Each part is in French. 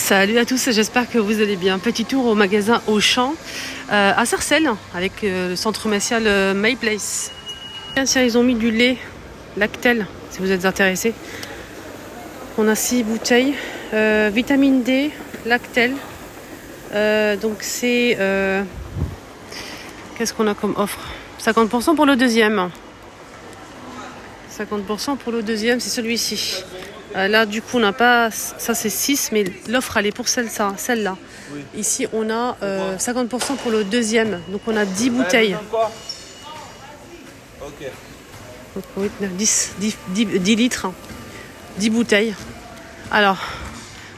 Salut à tous, j'espère que vous allez bien. Petit tour au magasin Auchan à Sarcelles avec le centre commercial Mayplace. Tiens, ils ont mis du lait Lactel si vous êtes intéressés. On a 6 bouteilles. Vitamine D, Lactel. Donc c'est... qu'est-ce qu'on a comme offre? 50% pour le deuxième. 50% pour le deuxième, c'est celui-ci. Là, du coup, on n'a pas... Ça, c'est 6, mais l'offre, elle est pour celle-là. Oui. Ici, on a 50% pour le deuxième. Donc, on a 10 bouteilles. Ok. Donc, 8, 9, 10 litres. 10 bouteilles. Alors,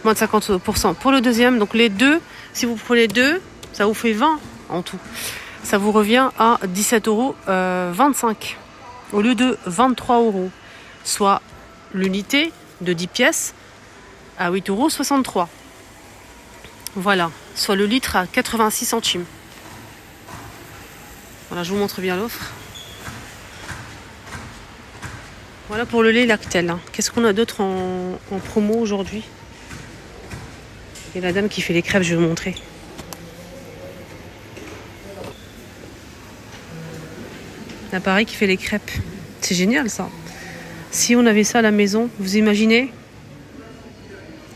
moins de 50% pour le deuxième. Donc, les deux, si vous prenez deux, ça vous fait 20 en tout. Ça vous revient à 17,25 € au lieu de 23 €. Soit l'unité de 10 pièces à 8,63 €. Voilà, soit le litre à 86 centimes. Voilà, je vous montre bien l'offre. Voilà pour le lait Lactel. Qu'est-ce qu'on a d'autre en promo aujourd'hui? Il y a la dame qui fait les crêpes, je vais vous montrer. L'appareil qui fait les crêpes. C'est génial ça. Si on avait ça à la maison, vous imaginez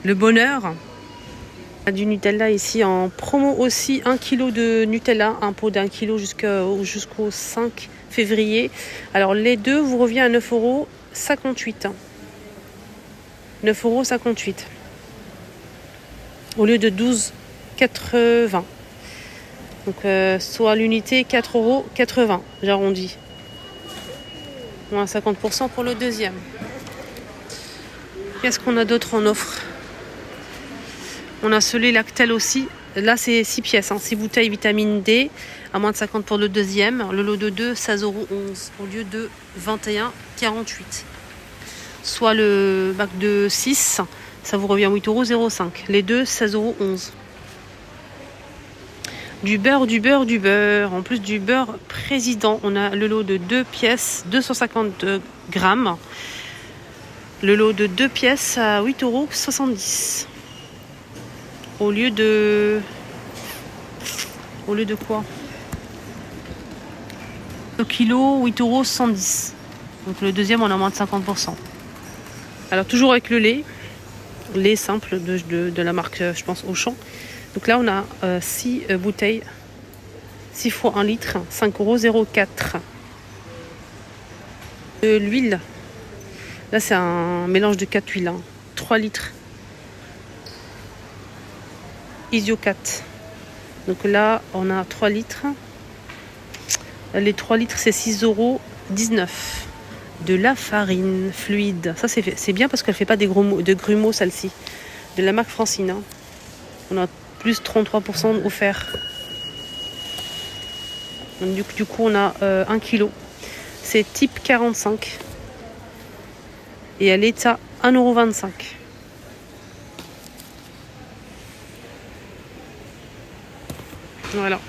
le bonheur. Du Nutella ici en promo aussi, 1 kg de Nutella, un pot d'1 kg jusqu'au 5 février. Alors les deux vous revient à 9,58 €. 9,58 € au lieu de 12,80 €. Donc soit l'unité 4,80 €, j'arrondis. Moins 50% pour le deuxième. Qu'est-ce qu'on a d'autre en offre? On a ce lait Lactel aussi. Là, c'est 6 pièces, 6 bouteilles vitamine D à moins de 50 pour le deuxième. Le lot de 2, 16,11 € au lieu de 21,48 €. Soit le bac de 6, ça vous revient 8,05 €. Les deux, 16,11 €. Du beurre. En plus du beurre président, on a le lot de 2 pièces, 250 grammes. Le lot de 2 pièces à 8,70 €. Au lieu de quoi? Le kilo, 8,110 €. Donc le deuxième, on a moins de 50%. Alors toujours avec le lait simple de la marque, je pense, Auchan. Donc là, on a 6 bouteilles, 6 fois 1 litre, 5,04 €. De l'huile, là c'est un mélange de 4 huiles, 3 litres. Isiocat. Donc là, on a 3 litres. Les 3 litres, c'est 6,19 €. De la farine fluide. Ça, c'est bien parce qu'elle ne fait pas de grumeaux, celle-ci. De la marque Francine. On a plus 33% offert. Donc, du coup, on a 1 kg. C'est type 45. Et elle est à 1,25 €. Voilà.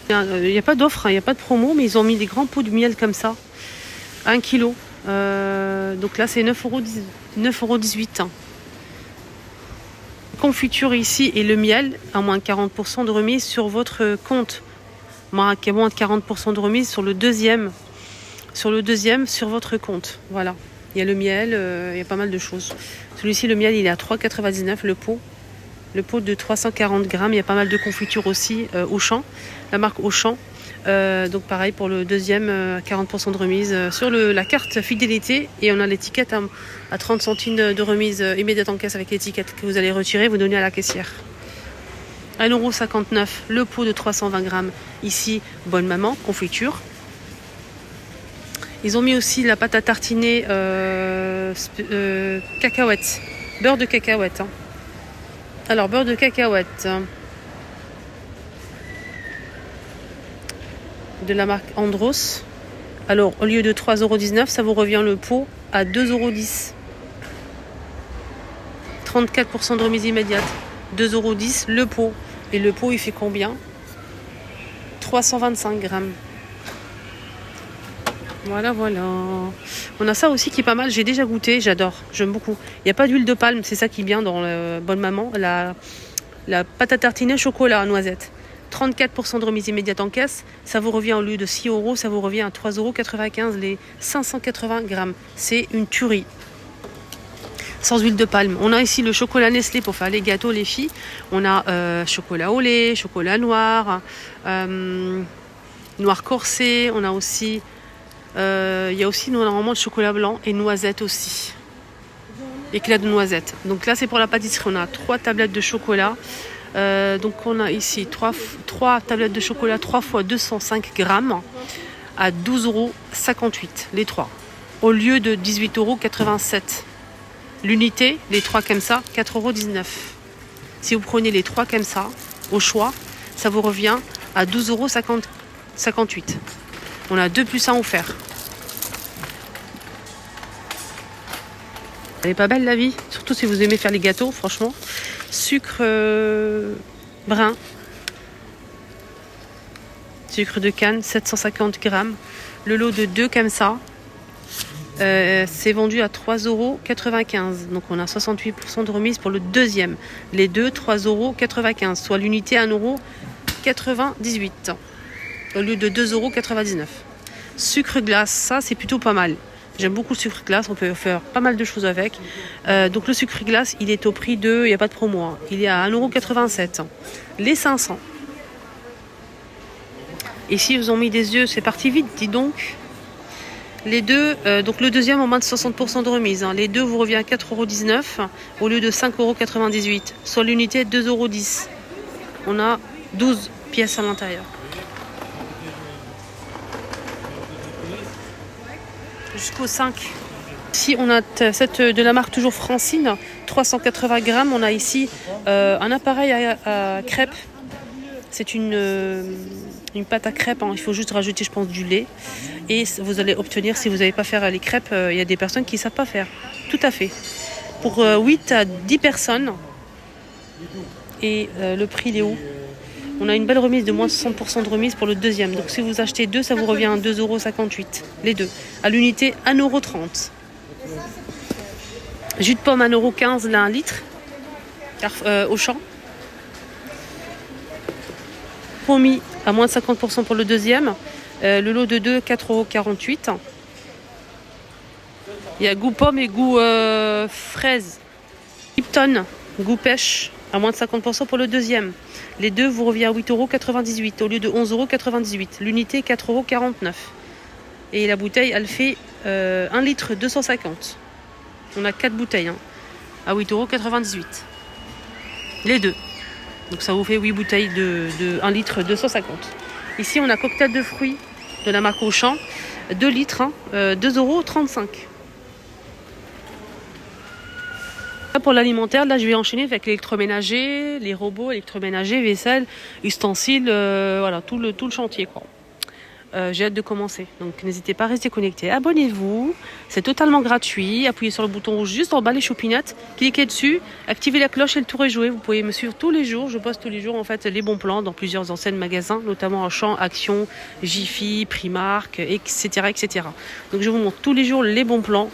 Il n'y a pas d'offre, il n'y a pas de promo, mais ils ont mis des grands pots de miel comme ça. 1 kg. Donc là, c'est 9,18 €. Confiture ici et le miel, à moins de 40% de remise sur votre compte. Moins de 40% de remise sur le deuxième. Sur votre compte. Voilà. Il y a le miel, il y a pas mal de choses. Celui-ci, le miel, il est à 3,99 € le pot. Le pot de 340 grammes. Il y a pas mal de confitures aussi, Auchan. La marque Auchan. Donc pareil pour le deuxième, 40% de remise sur la carte fidélité. Et on a l'étiquette à 30 centimes de remise immédiate en caisse avec l'étiquette que vous allez retirer, vous donnez à la caissière. 1,59 € le pot de 320 grammes. Ici, Bonne Maman, confiture. Ils ont mis aussi la pâte à tartiner cacahuètes. Beurre de cacahuète. Alors, beurre de cacahuète. De la marque Andros. Alors, au lieu de 3,19 €, ça vous revient le pot à 2,10 €. 34% de remise immédiate. 2,10 € le pot. Et le pot, il fait combien? 325 grammes. Voilà, voilà. On a ça aussi qui est pas mal. J'ai déjà goûté, j'adore. J'aime beaucoup. Il n'y a pas d'huile de palme, c'est ça qui est bien dans le Bonne Maman. La pâte à tartiner chocolat à noisette. 34% de remise immédiate en caisse. Ça vous revient au lieu de 6 euros, ça vous revient à 3,95 € les 580 grammes. C'est une tuerie. Sans huile de palme. On a ici le chocolat Nestlé pour faire les gâteaux, les filles. On a chocolat au lait, chocolat noir, noir corsé. On a aussi, il y a aussi normalement le chocolat blanc et noisette aussi. Éclat de noisette. Donc là, c'est pour la pâtisserie. On a 3 tablettes de chocolat. Donc on a ici 3 tablettes de chocolat 3 fois 205 grammes à 12,58 € les 3. Au lieu de 18,87 €. L'unité, les 3 comme ça, 4,19 €. Si vous prenez les 3 comme ça, au choix, ça vous revient à 12,58 €. On a 2 plus 1 offert. Elle est pas belle la vie, surtout si vous aimez faire les gâteaux, franchement. Sucre brun. Sucre de canne, 750 grammes. Le lot de 2 comme ça. C'est vendu à 3,95 €. Donc on a 68% de remise pour le deuxième. Les deux, 3,95 €, soit l'unité 1,98 € au lieu de 2,99 €. Sucre glace, ça c'est plutôt pas mal. J'aime beaucoup le sucre glace, on peut faire pas mal de choses avec. Donc le sucre glace, il est au prix de, il n'y a pas de promo, hein. Il est à 1,87 €. Les 500. Et si vous ont mis des yeux, c'est parti vite, dis donc. Les deux, donc le deuxième en moins de 60% de remise. Hein. Les deux vous revient à 4,19 € au lieu de 5,98 €. Soit l'unité 2,10 €. On a 12 pièces à l'intérieur. Jusqu'au 5. Ici, on a cette de la marque toujours Francine, 380 grammes. On a ici un appareil à crêpes. C'est une pâte à crêpes. Hein. Il faut juste rajouter, je pense, du lait. Et vous allez obtenir, si vous n'avez pas faire les crêpes, il y a des personnes qui ne savent pas faire. Tout à fait. Pour 8 à 10 personnes. Et le prix, il est où ? On a une belle remise de moins de 60% de remise pour le deuxième. Donc si vous achetez deux, ça vous revient à 2,58 €. Les deux. À l'unité, 1,30 €. Jus de pomme, 1,15 € là, 1 litre. Au champ. Promis à moins de 50% pour le deuxième. Le lot de 2, 4,48 €. Il y a goût pomme et goût fraise. Lipton, goût pêche, à moins de 50% pour le deuxième. Les deux vous revient à 8,98 € au lieu de 11,98 €. L'unité, 4,49 €. Et la bouteille, elle fait 1 litre 250. On a 4 bouteilles hein, à 8,98 €. Les deux. Donc ça vous fait 8 bouteilles de 1 litre 250. Ici, on a cocktail de fruits de la marque Auchan. 2 litres, hein, 2,35 €. Pour l'alimentaire, là je vais enchaîner avec l'électroménager, les robots, électroménager, vaisselle, ustensiles, voilà, tout le chantier quoi. J'ai hâte de commencer, donc n'hésitez pas à rester connecté. Abonnez-vous, c'est totalement gratuit. Appuyez sur le bouton rouge juste en bas les choupinettes, cliquez dessus, activez la cloche et le tour est joué. Vous pouvez me suivre tous les jours, je poste tous les jours en fait les bons plans dans plusieurs enseignes magasins, notamment Auchan, Action, Jiffy, Primark, etc., etc. Donc je vous montre tous les jours les bons plans.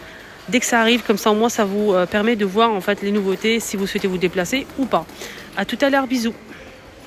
Dès que ça arrive, comme ça au moins ça vous permet de voir en fait les nouveautés si vous souhaitez vous déplacer ou pas. À tout à l'heure, bisous.